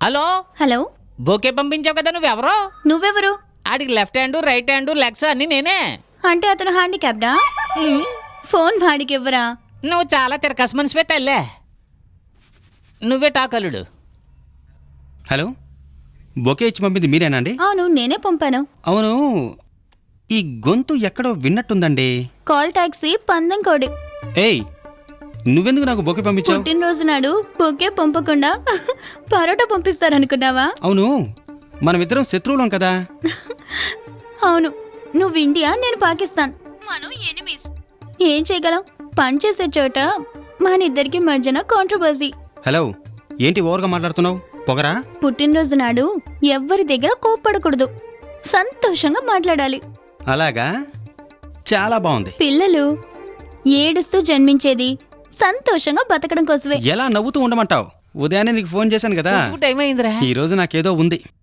Hello hello, bouquet పంపించావు కదా, నువ్వెవరో? నువ్వెవరు? ఆడికి left hand right hand legs అన్ని నేనే. అంటే అతను హ్యాండిక్యాప్డా? ఫోన్ వాడికి ఇవ్వరా? నువ్వు చాలా తిరకస్ మనిషివే తల్లే. నువ్వే టాకలుడు. హలో, బొకే ఇచ్చి పంపింది మీరేనండి? అవును, నేనే పంపాను. అవును, ఈ గొంతు ఎక్కడో విన్నట్టుందండి. కాల్ టాక్సీ పందెం కోడి. ఏయ్, నువ్వెందుకు నాకు బొకే పంపించావు? పుట్టినరోజు నాడు బొకే పంపకుండా పరోటా పంపిస్తారనుకున్నావా? అవును, మనమిద్దరం శత్రువులం కదా. అవును, నువ్వు ఇండియా, నేను పాకిస్తాన్, మనం ఎనిమీస్. ఏం చేయగలం? పనిచేసే చోట మన ఇద్దరికి మధ్యన కాంట్రవర్సీ. హలో, ఏంటి ఓవర్గా మాట్లాడుతున్నావు? పొగరా? పుట్టినరోజు నాడు ఎవ్వరి దగ్గర కోప్పడకూడదు, సంతోషంగా మాట్లాడాలి. అలాగా, చాలా బాగుంది. పిల్లలు ఏడుస్తూ జన్మించేది సంతోషంగా బతకడం కోసమే. ఎలా నవ్వుతూ ఉండమంటావు? ఉదయాన్నే నీకు ఫోన్ చేశాను కదా. టైం అయిందిరా. ఈ రోజు నాకేదో ఉంది.